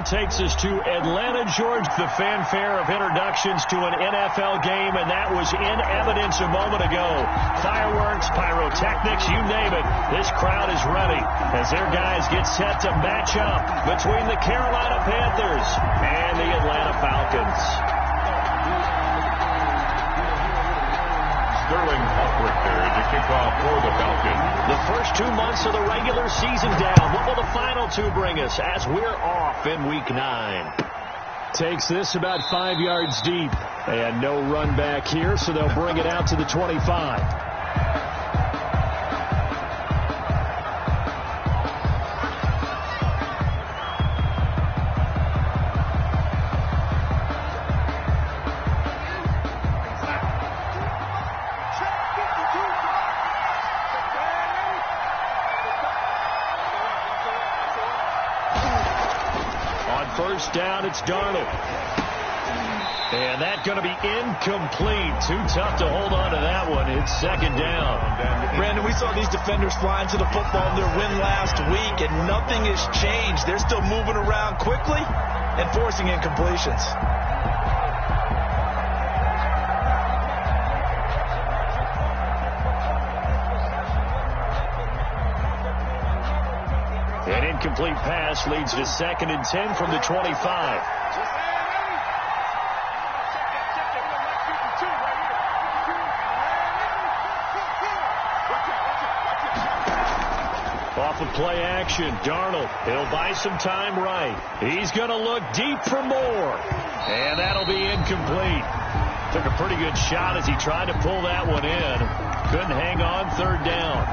takes us to Atlanta, Georgia. The fanfare of introductions to an NFL game, and that was in evidence a moment ago. Fireworks, pyrotechnics, you name it. This crowd is ready as their guys get set to match up between the Carolina Panthers and the Atlanta Falcons. Sterling there to kick off for the Falcons. The first 2 months of the regular season down. What will the final two bring us as we're off in Week 9? Takes this about 5 yards deep. And no run back here, so they'll bring it out to the 25. First down, it's Darnold. And that's going to be incomplete. Too tough to hold on to that one. It's second down. Brandon, we saw these defenders flying to the football in their win last week, and nothing has changed. They're still moving around quickly and forcing incompletions. An incomplete pass leads to 2nd and 10 from the 25. Off of play action, Darnold. He'll buy some time right. He's going to look deep for more. And that'll be incomplete. Took a pretty good shot as he tried to pull that one in. Couldn't hang on, 3rd down.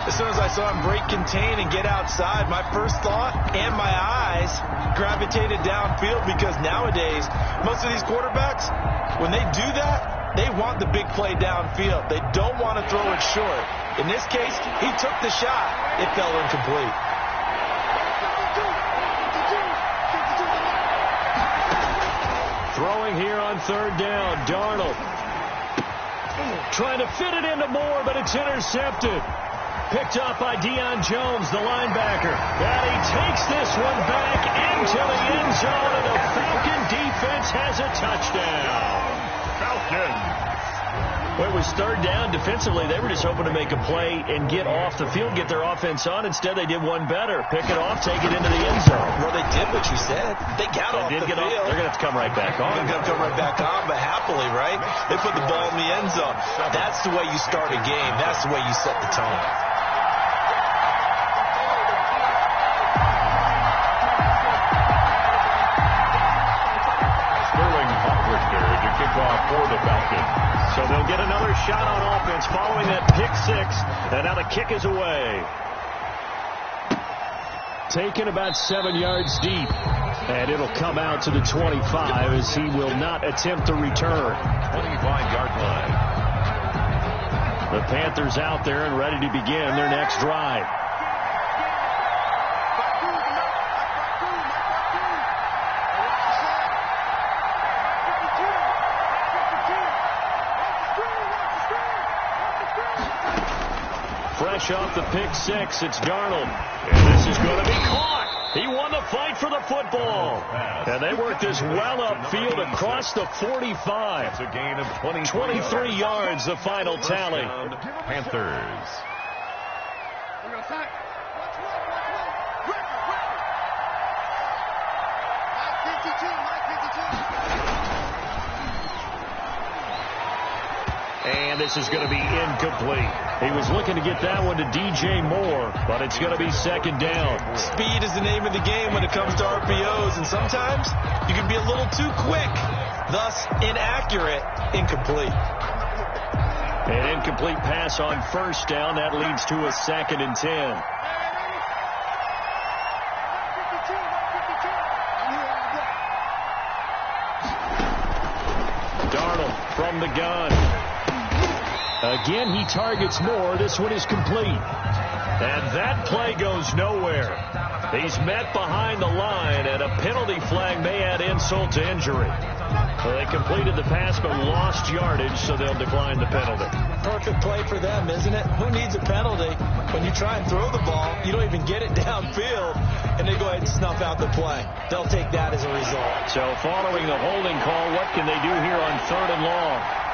As soon as I saw him break contain and get outside, my first thought and my eyes gravitated downfield, because nowadays, most of these quarterbacks, when they do that, they want the big play downfield. They don't want to throw it short. In this case, he took the shot. It fell incomplete. Throwing here on 3rd down, Darnold. Trying to fit it into Moore, but it's intercepted. Picked up by Deion Jones, the linebacker. And he takes this one back into the end zone, and the Falcon defense has a touchdown. Falcons. Well, it was 3rd down. Defensively, they were just hoping to make a play and get off the field, get their offense on. Instead, they did one better. Pick it off, take it into the end zone. Well, they did what you said. They got off the field. They're going to have to come right back on. They're going to come right back on, but happily, right? They put the ball in the end zone. That's the way you start a game. That's the way you set the tone. For the Falcons. So they'll get another shot on offense following that pick 6, and now the kick is away. Taken about 7 yards deep, and it'll come out to the 25 as he will not attempt to return. 25-yard line. The Panthers out there and ready to begin their next drive. Fresh off the pick 6, it's Darnold. And this is going to be caught. He won the fight for the football. And they worked this well upfield across the 45. It's a gain of 23 yards, the final tally. Panthers. And this is going to be incomplete. He was looking to get that one to DJ Moore, but it's going to be 2nd down. Speed is the name of the game when it comes to RPOs, and sometimes you can be a little too quick, thus inaccurate, incomplete. An incomplete pass on 1st down. That leads to a 2nd and 10. Darnold from the gun. Again, he targets Moore. This one is complete. And that play goes nowhere. He's met behind the line, and a penalty flag may add insult insult to injury. Well, they completed the pass but lost yardage, so they'll decline the penalty. Perfect play for them, isn't it? Who needs a penalty when you try and throw the ball, you don't even get it downfield, and they go ahead and snuff out the play. They'll take that as a result. So following the holding call, what can they do here on 3rd and long?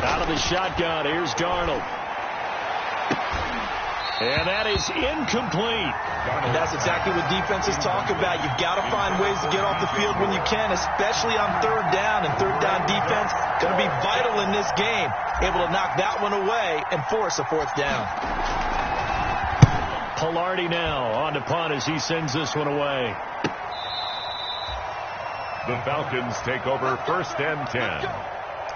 Out of the shotgun, here's Darnold. And that is incomplete. And that's exactly what defenses talk about. You've got to find ways to get off the field when you can, especially on 3rd down. And 3rd down defense going to be vital in this game. Able to knock that one away and force a 4th down. Pilardi now on to punt as he sends this one away. The Falcons take over 1st and 10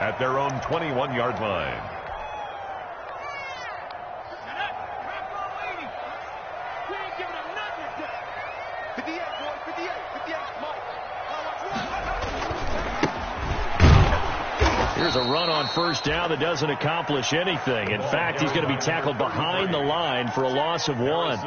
at their own 21-yard line. Here's a run on 1st down that doesn't accomplish anything. In fact, he's going to be tackled behind the line for a loss of 1.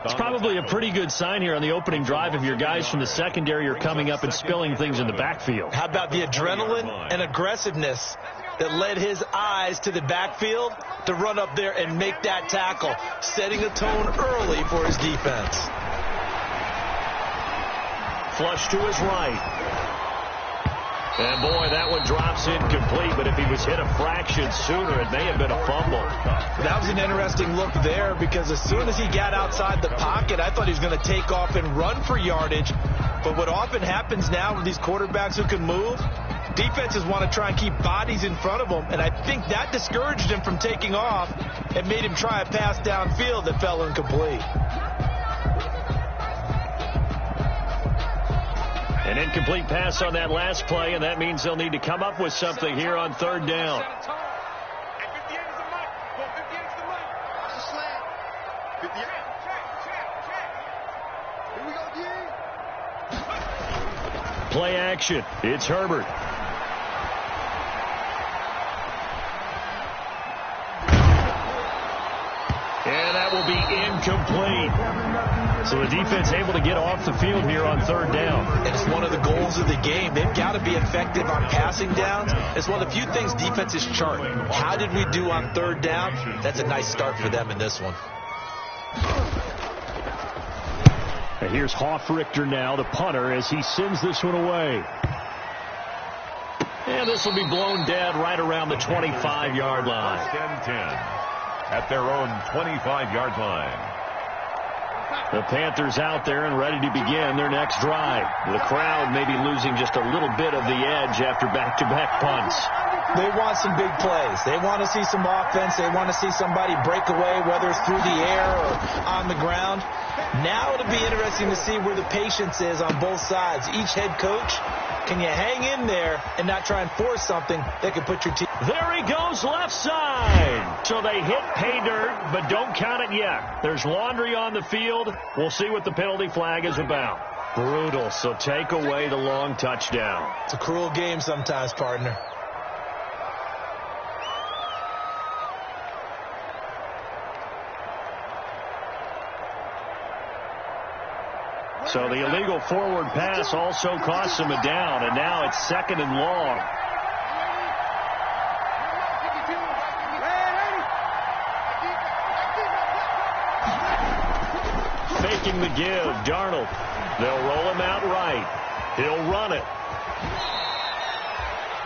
It's probably a pretty good sign here on the opening drive if your guys from the secondary are coming up and spilling things in the backfield. How about the adrenaline and aggressiveness that led his eyes to the backfield to run up there and make that tackle, setting a tone early for his defense. Flush to his right. And, boy, that one drops incomplete, but if he was hit a fraction sooner, it may have been a fumble. That was an interesting look there because as soon as he got outside the pocket, I thought he was going to take off and run for yardage. But what often happens now with these quarterbacks who can move, defenses want to try and keep bodies in front of them, and I think that discouraged him from taking off and made him try a pass downfield that fell incomplete. An incomplete pass on that last play, and that means they'll need to come up with something here on 3rd down. Play action. It's Herbert. And that will be incomplete. So the defense able to get off the field here on 3rd down. And it's one of the goals of the game. They've got to be effective on passing downs. It's one of the few things defenses chart. How did we do on 3rd down? That's a nice start for them in this one. And here's Hofrichter now, the punter, as he sends this one away. And this will be blown dead right around the 25-yard line. 1st and 10 at their own 25-yard line. The Panthers out there and ready to begin their next drive. The crowd may be losing just a little bit of the edge after back-to-back punts. They want some big plays. They want to see some offense. They want to see somebody break away, whether it's through the air or on the ground. Now it'll be interesting to see where the patience is on both sides. Each head coach, can you hang in there and not try and force something that could put your team? There he goes left side. So they hit pay dirt, but don't count it yet. There's laundry on the field. We'll see what the penalty flag is about. Brutal, so take away the long touchdown. It's a cruel game sometimes, partner. So the illegal forward pass also costs him a down, and now it's 2nd and long. Faking the give, Darnold. They'll roll him out right. He'll run it.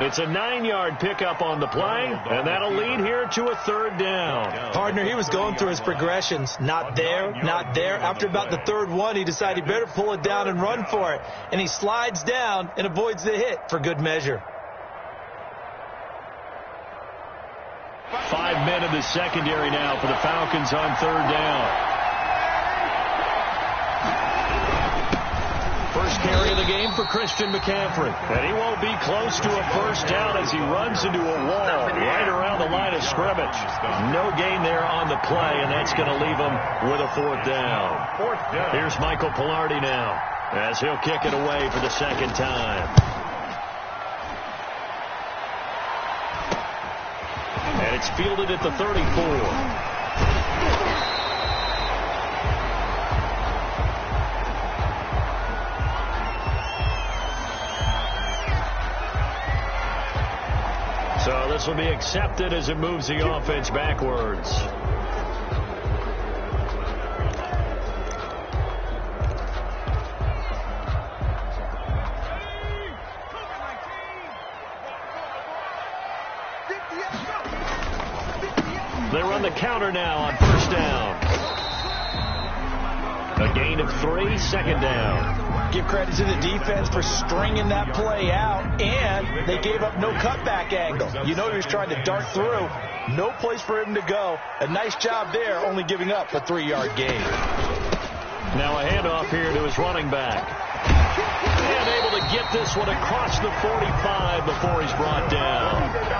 It's a 9-yard pickup on the play, and that'll lead here to a 3rd down. Partner, he was going through his progressions. Not there, not there. After about the 3rd one, he decided he better pull it down and run for it. And he slides down and avoids the hit for good measure. 5 men in the secondary now for the Falcons on 3rd down. First carry of the game for Christian McCaffrey. And he won't be close to a 1st down as he runs into a wall right around the line of scrimmage. No gain there on the play, and that's going to leave him with a 4th down. Here's Michael Pilardi now as he'll kick it away for the 2nd time. fielded at the 34. So this will be accepted as it moves the offense backwards. They run the counter now on first down. A gain of 3, second down. Give credit to the defense for stringing that play out, and they gave up no cutback angle. You know he was trying to dart through. No place for him to go. A nice job there, only giving up a 3-yard gain. Now a handoff here to his running back. And able to get this one across the 45 before he's brought down.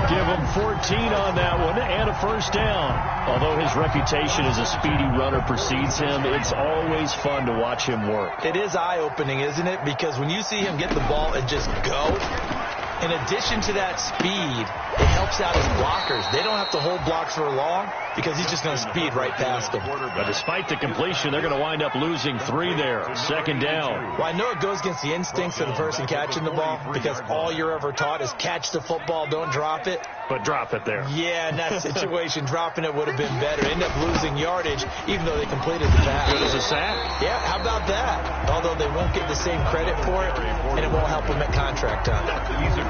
Give him 14 on that one and a first down. Although his reputation as a speedy runner precedes him, it's always fun to watch him work. It is eye-opening, isn't it? Because when you see him get the ball and just go, in addition to that speed, it helps out his blockers. They don't have to hold blocks for long because he's just going to speed right past them. But despite the completion, they're going to wind up losing 3 there. Second down. Well, I know it goes against the instincts of the person catching the ball because all you're ever taught is catch the football, don't drop it. But drop it there. Yeah, in that situation, dropping it would have been better. End up losing yardage, even though they completed the pass. Good as a sack? Yeah, how about that? Although they won't get the same credit for it, and it won't help them at contract time.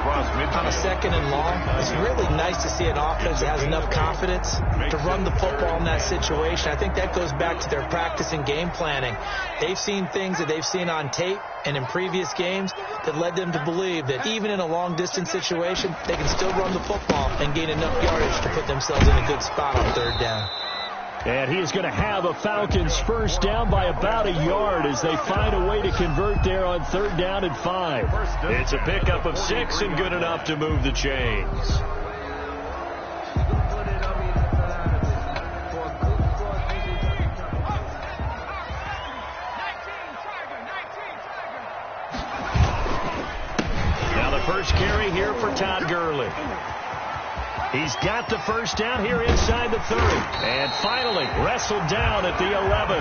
On a second and long, it's really nice to see an offense that has enough confidence to run the football in that situation. I think that goes back to their practice and game planning. They've seen things that they've seen on tape and in previous games that led them to believe that even in a long-distance situation, they can still run the football and gain enough yardage to put themselves in a good spot on third down. And he is going to have a Falcons first down by about a yard as they find a way to convert there on third down and 5. It's a pickup of 6 and good enough to move the chains. Now the first carry here for Todd Gurley. He's got the first down here inside the 30. And finally wrestled down at the 11.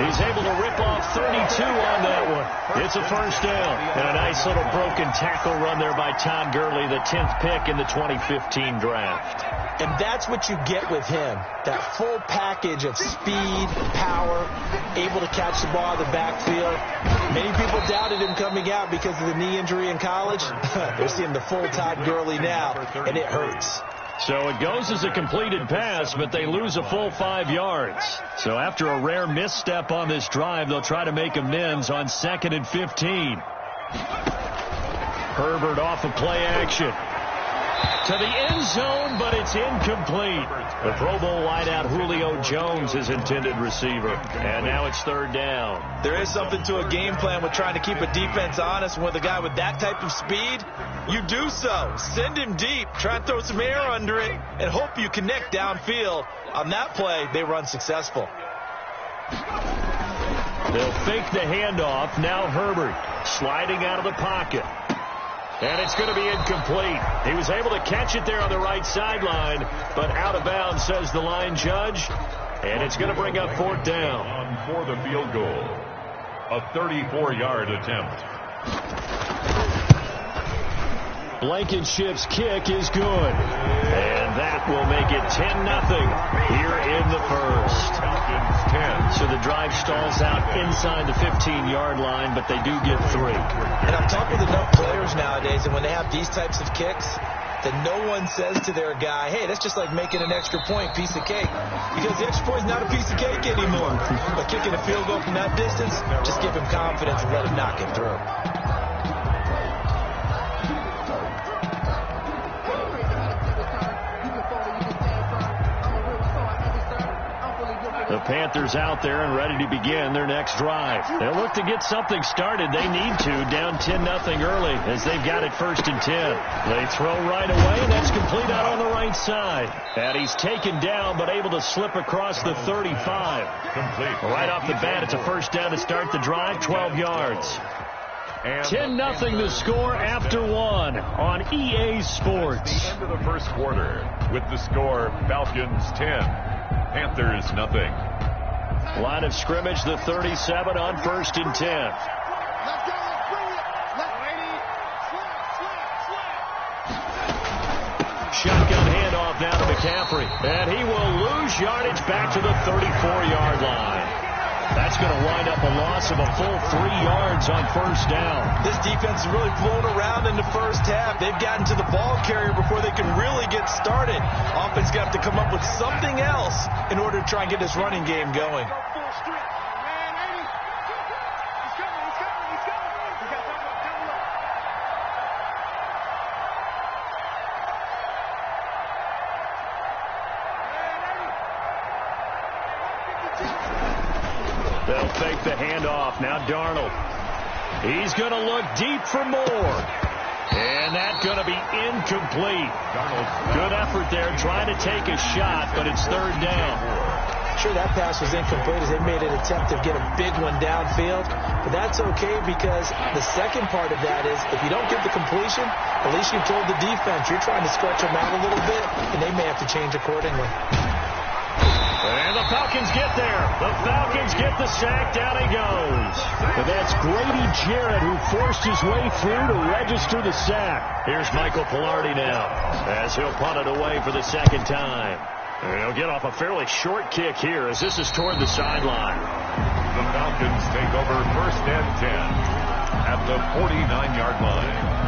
He's able to rip off 32 on that one. It's a first down. And a nice little broken tackle run there by Todd Gurley, the 10th pick in the 2015 draft. And that's what you get with him. That full package of speed, power, able to catch the ball in the backfield. Many people doubted him coming out because of the knee injury in college. They're seeing the full Todd Gurley now, and it hurts. So it goes as a completed pass, but they lose a full 5 yards. So after a rare misstep on this drive, they'll try to make amends on 2nd and 15. Herbert off of play action. To the end zone, but it's incomplete. The Pro Bowl wideout Julio Jones, his intended receiver. And now it's third down. There is something to a game plan with trying to keep a defense honest. With a guy with that type of speed, you do so. Send him deep. Try and throw some air under it and hope you connect downfield. On that play, they run successful. They'll fake the handoff. Now Herbert sliding out of the pocket. And it's going to be incomplete. He was able to catch it there on the right sideline, but out of bounds, says the line judge. And it's going to bring up 4th down. For the field goal. A 34-yard attempt. Blankenship's kick is good. And that will make it 10-0 here in the first. Falcons 10. So the drive stalls out inside the 15-yard line, but they do get 3. And I've talked with enough players nowadays, and when they have these types of kicks, that no one says to their guy, hey, that's just like making an extra point, piece of cake. Because the extra point is not a piece of cake anymore. But kicking a field goal from that distance, just give him confidence and let him knock it through. The Panthers out there and ready to begin their next drive. They'll look to get something started. They need to, down 10-0 early as they've got it 1st and 10. They throw right away, and that's complete out on the right side. And he's taken down but able to slip across the 35. Complete. Right off the bat, it's a first down to start the drive, 12 yards. 10-0 the score after one on EA Sports. End of the first quarter with the score Falcons 10, Panthers nothing. Line of scrimmage, the 37 on 1st and 10. Shotgun handoff now to McCaffrey. And he will lose yardage back to the 34-yard line. That's going to wind up a loss of a full 3 yards on 1st down. This defense has really flown around in the first half. They've gotten to the ball carrier before they can really get started. Offense got to come up with something else in order to try and get this running game going. They'll fake the handoff. Now Darnold. He's going to look deep for more. And that's going to be incomplete. Good effort there trying to take a shot, but it's 3rd down. Sure, that pass was incomplete as they made an attempt to get a big one downfield. But that's okay because the second part of that is if you don't get the completion, at least you've told the defense you're trying to stretch them out a little bit, and they may have to change accordingly. And the Falcons get there. The Falcons get the sack. Down he goes. And that's Grady Jarrett who forced his way through to register the sack. Here's Michael Pilardi now as he'll punt it away for the 2nd time. And he'll get off a fairly short kick here as this is toward the sideline. The Falcons take over 1st and 10 at the 49-yard line.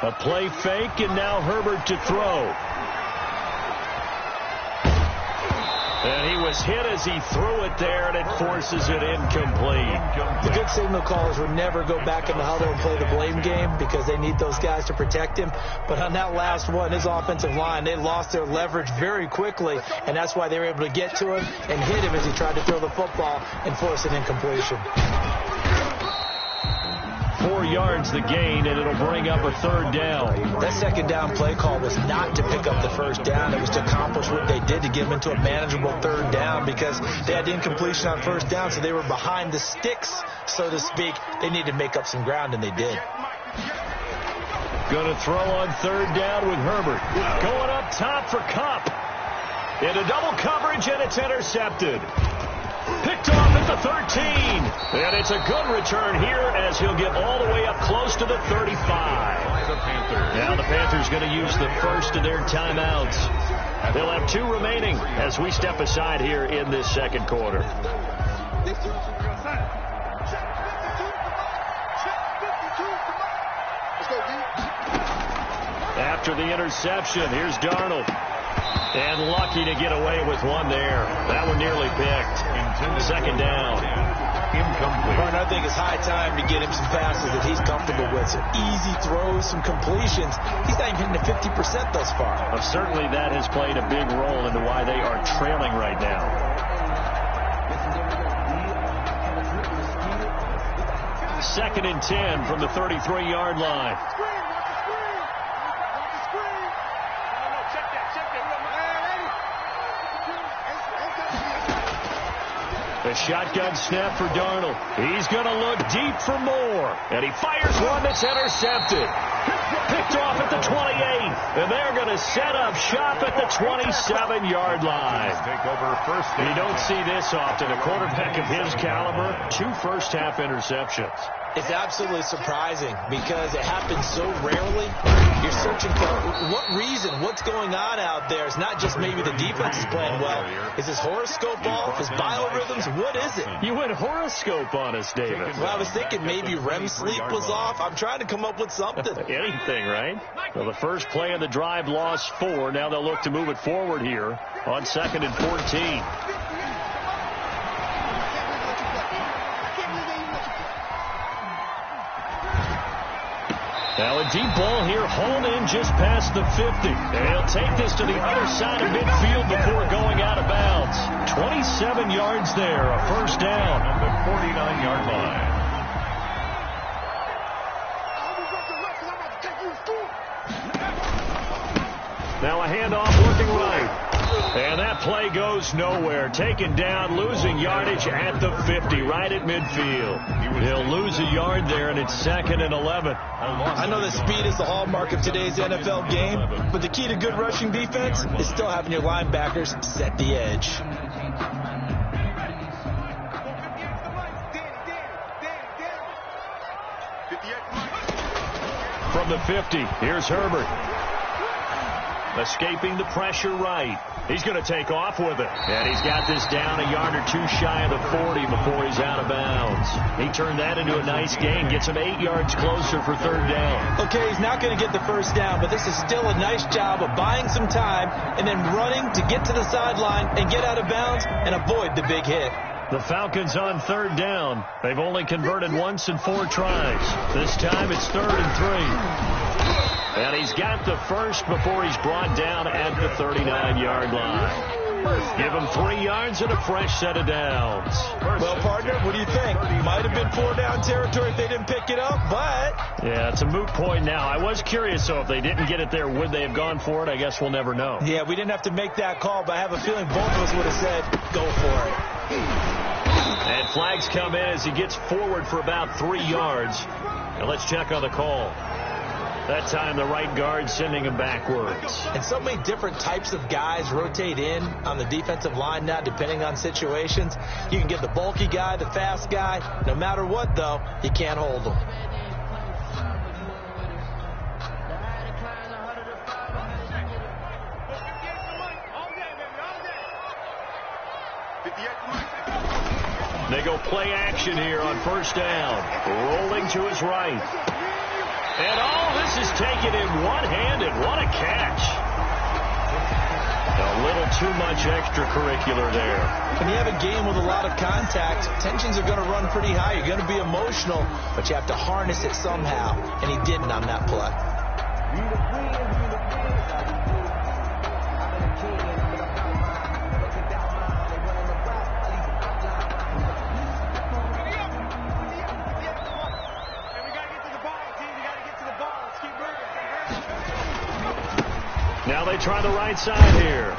A play fake, and now Herbert to throw. And he was hit as he threw it there, and it forces it incomplete. The good signal callers would never go back in the huddle and play the blame game because they need those guys to protect him. But on that last one, his offensive line, they lost their leverage very quickly, and that's why they were able to get to him and hit him as he tried to throw the football and force an incompletion. 4 yards the gain, and it'll bring up a 3rd down. That 2nd down play call was not to pick up the 1st down. It was to accomplish what they did to get them into a manageable 3rd down because they had incompletion on 1st down, so they were behind the sticks, so to speak. They needed to make up some ground, and they did. Going to throw on 3rd down with Herbert. Going up top for Kupp. Into double coverage, and it's intercepted. Picked off at the 13. And it's a good return here as he'll get all the way up close to the 35. Now the Panthers going to use the first of their timeouts. They'll have 2 remaining as we step aside here in this 2nd quarter. After the interception, here's Darnold. And lucky to get away with one there. That one nearly picked. 2nd down. Incomplete. I think it's high time to get him some passes that he's comfortable with. Some easy throws, some completions. He's not even hitting the 50% thus far. Certainly that has played a big role into why they are trailing right now. Second and 10 from the 33-yard line. A shotgun snap for Darnold. He's going to look deep for more. And he fires one that's intercepted. Picked off at the 28. And they're going to set up shop at the 27-yard line. You don't see this often. A quarterback of his caliber, 2 first-half interceptions. It's absolutely surprising because it happens so rarely. You're searching for what reason, what's going on out there. It's not just maybe the defense is playing well. Is his horoscope off? His biorhythms? What is it? You went horoscope on us, David. Well, I was thinking maybe REM sleep was off. I'm trying to come up with something. Anything, right? Well, the first play of the drive lost 4. Now they'll look to move it forward here on 2nd and 14. Now a deep ball here, hauled in just past the 50. And he'll take this to the other side of midfield before going out of bounds. 27 yards there, a 1st down. On the 49-yard line. Now a handoff working right. And that play goes nowhere. Taken down, losing yardage at the 50, right at midfield. He'll lose a yard there, and it's 2nd and 11. I know that speed is the hallmark of today's NFL game, but the key to good rushing defense is still having your linebackers set the edge. From the 50, here's Herbert. Escaping the pressure right. He's going to take off with it. And he's got this down a yard or two shy of the 40 before he's out of bounds. He turned that into a nice gain. Gets him 8 yards closer for 3rd down. Okay, he's not going to get the first down, but this is still a nice job of buying some time and then running to get to the sideline and get out of bounds and avoid the big hit. The Falcons on 3rd down. They've only converted once in 4 tries. This time it's 3rd and 3. And he's got the first before he's brought down at the 39-yard line. Give him 3 yards and a fresh set of downs. Well, partner, what do you think? Might have been 4-down territory if they didn't pick it up, but... Yeah, it's a moot point now. I was curious, so if they didn't get it there, would they have gone for it? I guess we'll never know. Yeah, we didn't have to make that call, but I have a feeling both of us would have said, go for it. And flags come in as he gets forward for about 3 yards. And let's check on the call. That time the right guard sending him backwards. And so many different types of guys rotate in on the defensive line now, depending on situations. You can get the bulky guy, the fast guy. No matter what, though, you can't hold them. They go play action here on 1st down. Rolling to his right. And this is taken in one-handed. What a catch. A little too much extracurricular there. When you have a game with a lot of contact, tensions are going to run pretty high. You're going to be emotional, but you have to harness it somehow. And he didn't on that play. Now they try the right side here.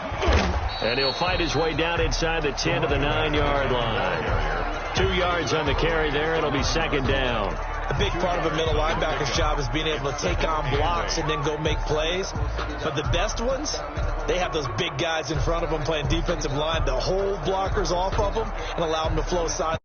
And he'll fight his way down inside the 10 to the 9-yard line. 2 yards on the carry there. It'll be 2nd down. A big part of a middle linebacker's job is being able to take on blocks and then go make plays. But the best ones, they have those big guys in front of them playing defensive line to hold blockers off of them and allow them to flow side.